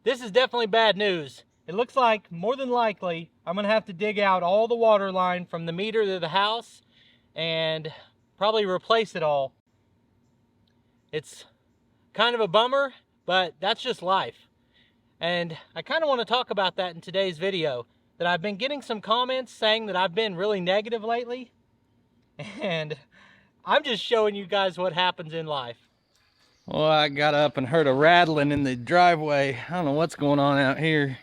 This is definitely bad news. It looks like, more than likely, I'm gonna have to dig out all the water line from the meter to the house and probably replace it all. It's kind of a bummer, but that's just life. And I kind of want to talk about that in today's video, that I've been getting some comments saying that I've been really negative lately, and I'm just showing you guys what happens in life. Well, I got up and heard a rattling in the driveway. I don't know what's going on out here.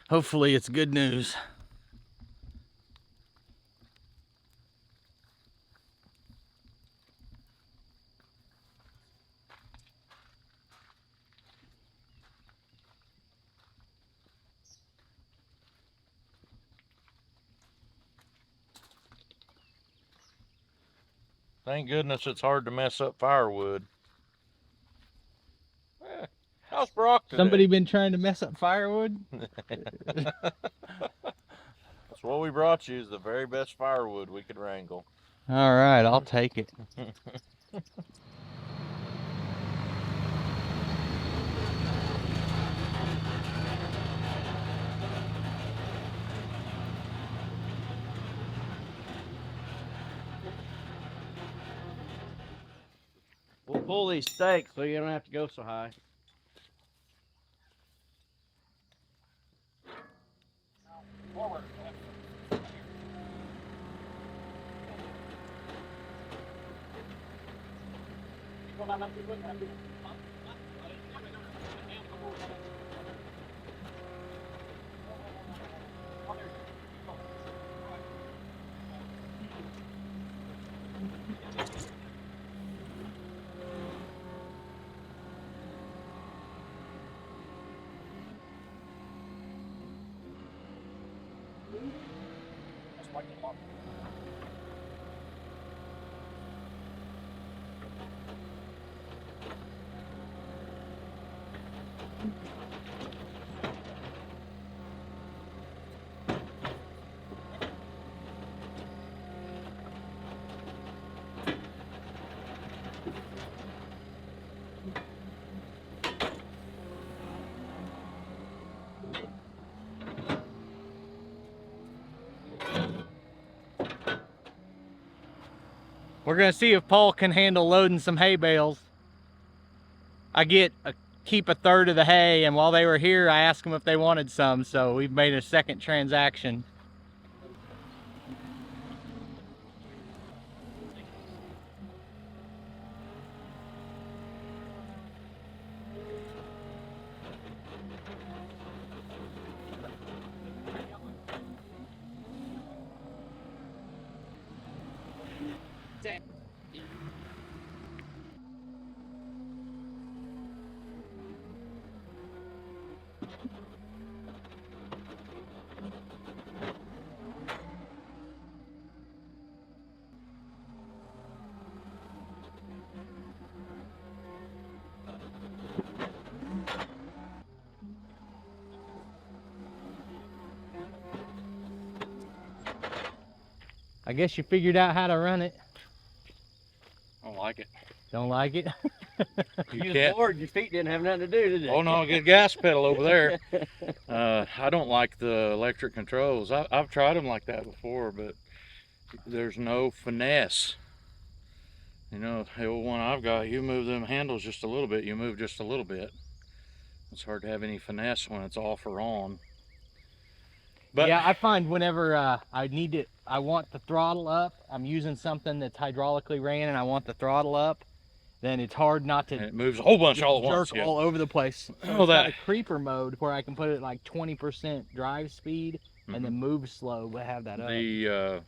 Hopefully it's good news. Thank goodness it's hard to mess up firewood. How's Brock today? Somebody been trying to mess up firewood? That's what we brought you, is the very best firewood we could wrangle. All right, I'll take it. We'll pull these stakes so you don't have to go so high. Forward. We're gonna see if Paul can handle loading some hay bales. I keep a third of the hay, and while they were here, I asked them if they wanted some, so we've made a second transaction. I guess you figured out how to run it. I don't like it. Don't like it? You was bored, your feet didn't have nothing to do, did they? Oh no, get a gas pedal over there. I don't like the electric controls. I've tried them like that before, but there's no finesse. You know, the old one I've got, you move them handles just a little bit, you move just a little bit. It's hard to have any finesse when it's off or on. But yeah, I find whenever I want the throttle up, I'm using something that's hydraulically ran and I want the throttle up, then it's hard not to. it moves a whole bunch all at once. Jerk all over the place. So Oh, it's got that a creeper mode where I can put it like 20% drive speed and then move slow, but have that up. The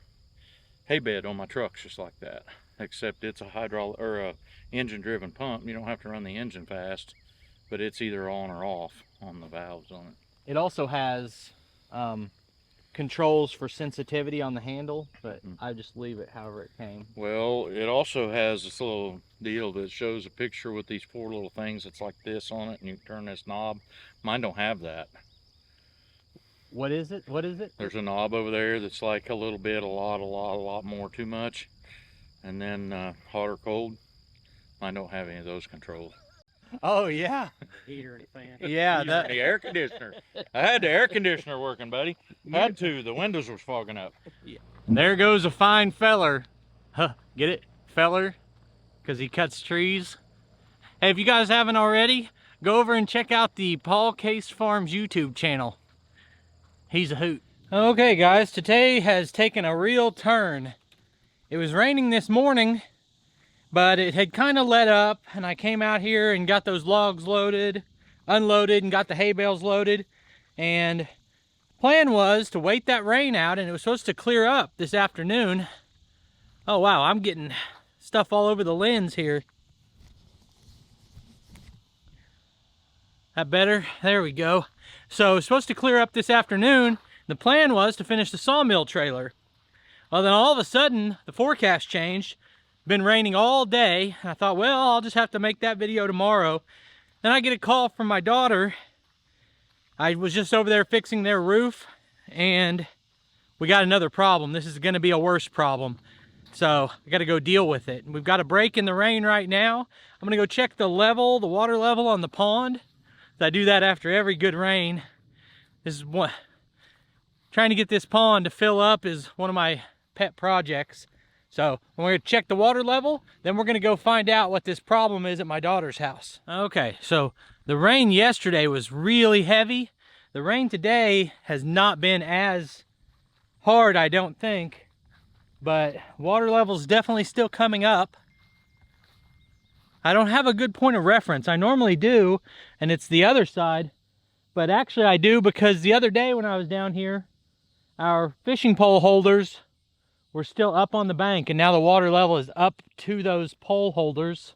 hay bed on my truck's just like that, except it's a hydraulic or a engine driven pump. You don't have to run the engine fast, but it's either on or off on the valves on it. It also has controls for sensitivity on the handle, but I just leave it however it came. Well, it also has this little deal that shows a picture with these four little things that's like this on it, and you turn this knob. Mine don't have that. What is it? What is it? There's a knob over there that's like a little bit, a lot more, too much, and then hot or cold. Mine don't have any of those controls. Oh yeah. Heater and fan. Yeah, Even the air conditioner. I had the air conditioner working, buddy. Had to. The windows was fogging up. And there goes a fine feller. Huh, get it? Feller? Because he cuts trees. Hey, if you guys haven't already, go over and check out the Paul Case Farms YouTube channel. He's a hoot. Okay guys, today has taken a real turn. It was raining this morning, but it had kind of let up, and I came out here and got those logs loaded, unloaded, and got the hay bales loaded. And plan was to wait that rain out, and it was supposed to clear up this afternoon. Oh wow, I'm getting stuff all over the lens here. That better? There we go. So it's supposed to clear up this afternoon. The plan was to finish the sawmill trailer. Well, then all of a sudden, the forecast changed. Been raining all day. I thought, well, I'll just have to make that video tomorrow. Then I get a call from my daughter. I was just over there fixing their roof, and we got another problem. This is gonna be a worse problem. So I gotta go deal with it. We've got a break in the rain right now. I'm gonna go check the level, the water level on the pond. I do that after every good rain. This is what, trying to get this pond to fill up is one of my pet projects. So we're gonna check the water level, then we're gonna go find out what this problem is at my daughter's house. Okay, so the rain yesterday was really heavy. The rain today has not been as hard, I don't think, but water level's definitely still coming up. I don't have a good point of reference. I normally do, and it's the other side, but actually I do, because the other day when I was down here, our fishing pole holders were still up on the bank, and now the water level is up to those pole holders.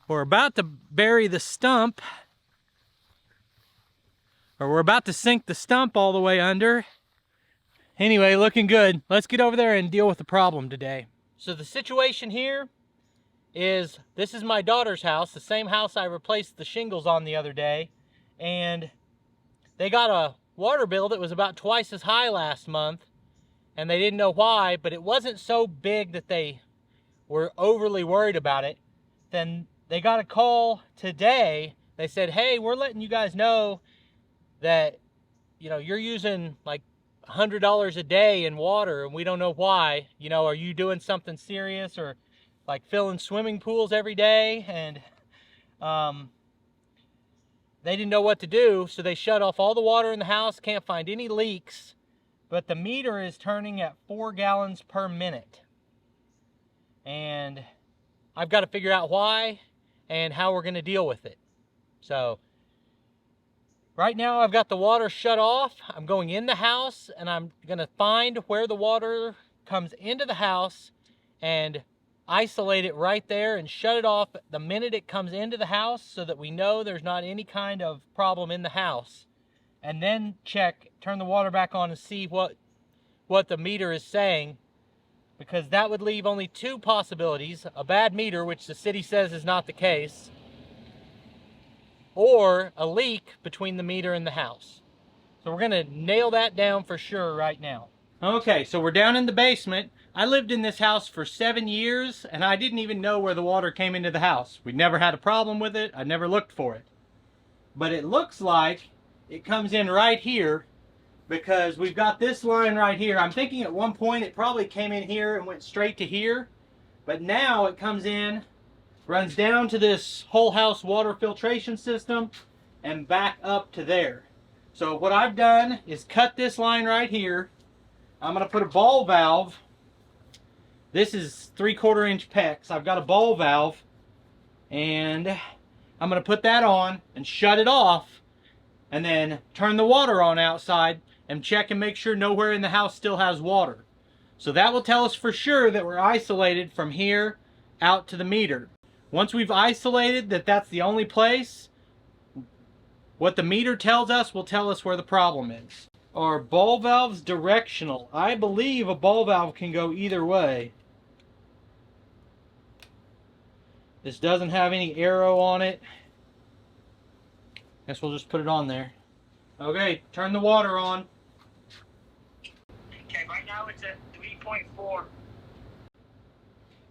We're about to bury the stump, or we're about to sink the stump all the way under. Anyway, looking good. Let's get over there and deal with the problem today. So the situation here is, this is my daughter's house, the same house I replaced the shingles on the other day, and they got a water bill that was about twice as high last month, and they didn't know why, but it wasn't so big that they were overly worried about it. Then they got a call today. They said, hey, we're letting you guys know that, you know, you're using like $100 a day in water, and we don't know why. You know, are you doing something serious, or like filling swimming pools every day? And they didn't know what to do, so they shut off all the water in the house. Can't find any leaks, but the meter is turning at 4 gallons per minute, and I've got to figure out why and how we're going to deal with it. So right now I've got the water shut off. I'm going in the house, and I'm gonna find where the water comes into the house and isolate it right there and shut it off the minute it comes into the house, so that we know there's not any kind of problem in the house. And then turn the water back on and see what the meter is saying, because that would leave only two possibilities: a bad meter, which the city says is not the case, or a leak between the meter and the house. So we're gonna nail that down for sure right now. Okay, so we're down in the basement. I lived in this house for 7 years, and I didn't even know where the water came into the house. We never had a problem with it. I never looked for it. But it looks like it comes in right here, because we've got this line right here. I'm thinking at one point it probably came in here and went straight to here, but now it comes in, runs down to this whole house water filtration system, and back up to there. So what I've done is cut this line right here. I'm going to put a ball valve. This is 3/4 inch PEX. I've got a ball valve, and I'm going to put that on and shut it off, and then turn the water on outside and check and make sure nowhere in the house still has water. So that will tell us for sure that we're isolated from here out to the meter. Once we've isolated that that's the only place, what the meter tells us will tell us where the problem is. Are ball valves directional? I believe a ball valve can go either way. This doesn't have any arrow on it. Guess we'll just put it on there. Okay, turn the water on. Okay, right now it's at 3.4.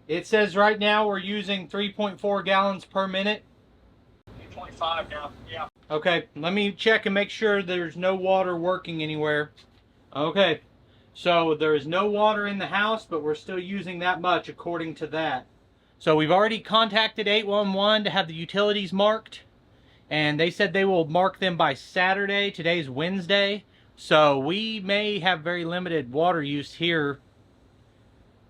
It says right now we're using 3.4 gallons per minute. 3.5 now, yeah. Okay, let me check and make sure there's no water working anywhere. Okay, so there is no water in the house, but we're still using that much according to that. So we've already contacted 811 to have the utilities marked, and they said they will mark them by Saturday. Today's Wednesday, so we may have very limited water use here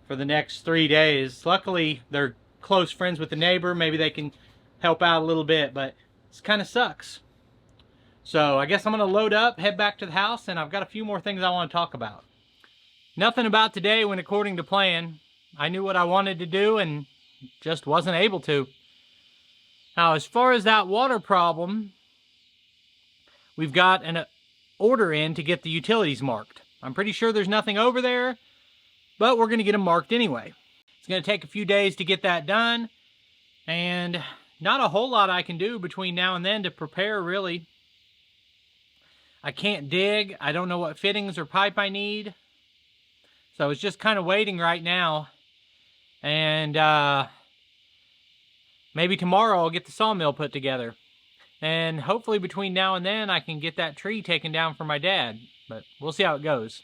for the next 3 days. Luckily, they're close friends with the neighbor. Maybe they can help out a little bit, but this kind of sucks. So I guess I'm going to load up, head back to the house, and I've got a few more things I want to talk about. Nothing about today went according to plan. I knew what I wanted to do and just wasn't able to. Now, as far as that water problem, we've got an order in to get the utilities marked. I'm pretty sure there's nothing over there, but we're going to get them marked anyway. It's going to take a few days to get that done, and not a whole lot I can do between now and then to prepare, really. I can't dig. I don't know what fittings or pipe I need. So it's just kind of waiting right now. And maybe tomorrow I'll get the sawmill put together. And hopefully between now and then I can get that tree taken down for my dad. But we'll see how it goes.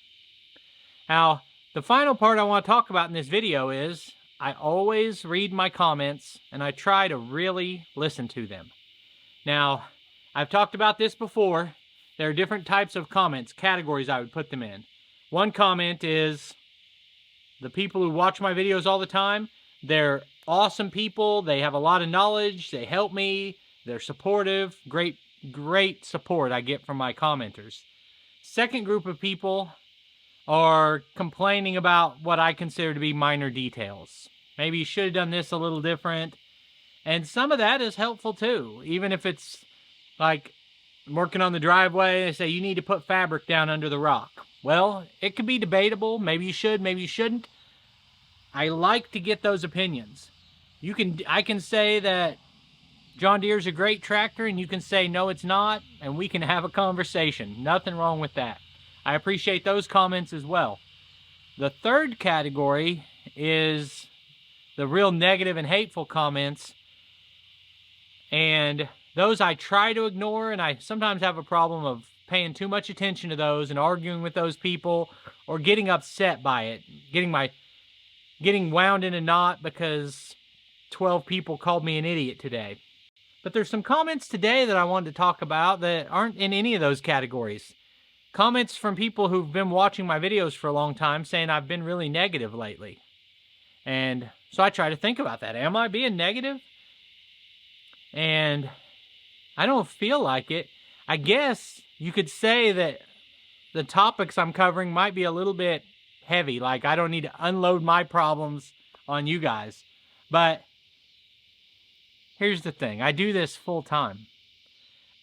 Now, the final part I want to talk about in this video is I always read my comments and I try to really listen to them. Now, I've talked about this before. There are different types of comments, categories I would put them in. One comment is the people who watch my videos all the time. They're awesome people. They have a lot of knowledge. They help me. They're supportive. Great support I get from my commenters. Second group of people are complaining about what I consider to be minor details. Maybe you should have done this a little different. And some of that is helpful too. Even if it's like working on the driveway, they say you need to put fabric down under the rock. Well, it could be debatable. Maybe you should, maybe you shouldn't. I like to get those opinions. I can say that John Deere's a great tractor, and you can say no, it's not, and we can have a conversation. Nothing wrong with that. I appreciate those comments as well. The third category is the real negative and hateful comments, and those I try to ignore, and I sometimes have a problem of paying too much attention to those and arguing with those people or getting upset by it, getting wound in a knot because 12 people called me an idiot today. But there's some comments today that I wanted to talk about that aren't in any of those categories. Comments from people who've been watching my videos for a long time saying I've been really negative lately. And so I try to think about that. Am I being negative? And I don't feel like it. I guess you could say that the topics I'm covering might be a little bit heavy. Like I don't need to unload my problems on you guys. But here's the thing. I do this full time.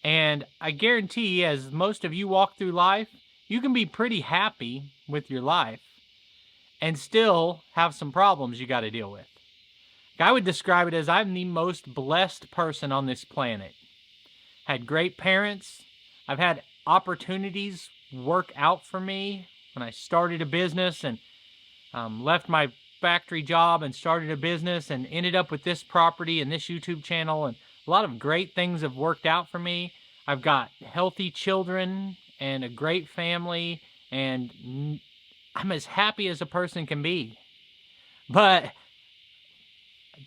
And I guarantee, as most of you walk through life, you can be pretty happy with your life and still have some problems you got to deal with. I would describe it as I'm the most blessed person on this planet. Had great parents. I've had opportunities work out for me when I started a business and left my factory job and started a business and ended up with this property and this YouTube channel, and a lot of great things have worked out for me. I've got healthy children and a great family, and I'm as happy as a person can be. But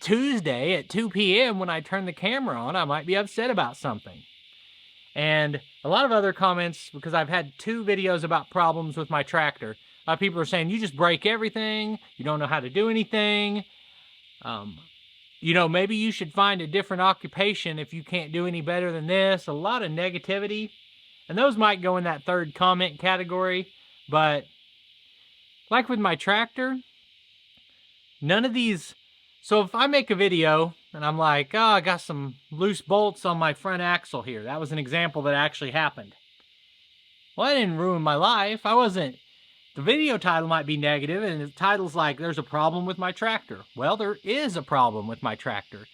Tuesday at 2 p.m. when I turn the camera on, I might be upset about something. And a lot of other comments, because I've had 2 videos about problems with my tractor. A lot of people are saying, you just break everything, you don't know how to do anything. You know, maybe you should find a different occupation if you can't do any better than this. A lot of negativity. And those might go in that third comment category. But like with my tractor, none of these... So if I make a video and I'm like, oh, I got some loose bolts on my front axle here. That was an example that actually happened. Well, I didn't ruin my life. I wasn't... The video title might be negative, and the title's like, there's a problem with my tractor. Well, there is a problem with my tractor.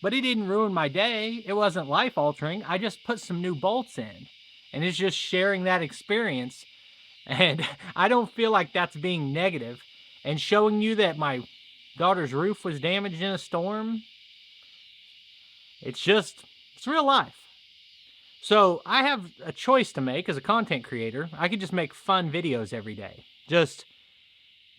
But it didn't ruin my day. It wasn't life-altering. I just put some new bolts in. And it's just sharing that experience. And I don't feel like that's being negative. And showing you that my daughter's roof was damaged in a storm. It's real life. So I have a choice to make as a content creator. I could just make fun videos every day. Just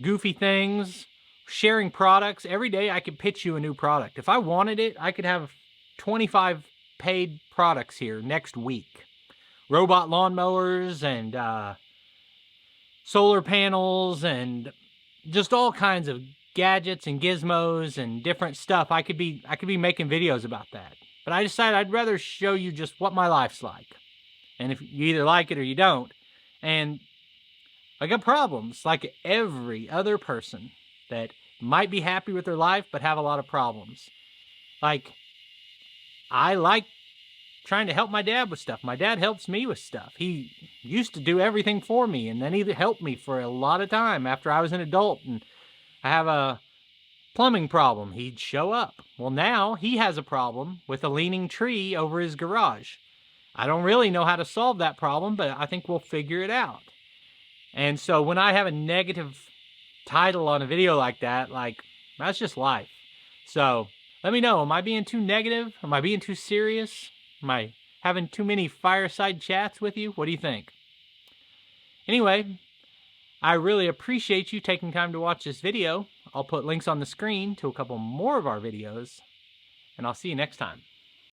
goofy things, sharing products. Every day I could pitch you a new product. If I wanted it, I could have 25 paid products here next week. Robot lawnmowers and solar panels and just all kinds of gadgets and gizmos and different stuff. I could be making videos about that. But I decided I'd rather show you just what my life's like. And if you either like it or you don't. And I got problems like every other person that might be happy with their life but have a lot of problems. Like, I like trying to help my dad with stuff. My dad helps me with stuff. He used to do everything for me, and then he helped me for a lot of time after I was an adult and I have a plumbing problem. He'd show up. Well, now he has a problem with a leaning tree over his garage. I don't really know how to solve that problem, but I think we'll figure it out. And so when I have a negative title on a video like that, like, that's just life. So let me know, am I being too negative? Am I being too serious? Am I having too many fireside chats with you? What do you think? Anyway, I really appreciate you taking time to watch this video. I'll put links on the screen to a couple more of our videos, and I'll see you next time.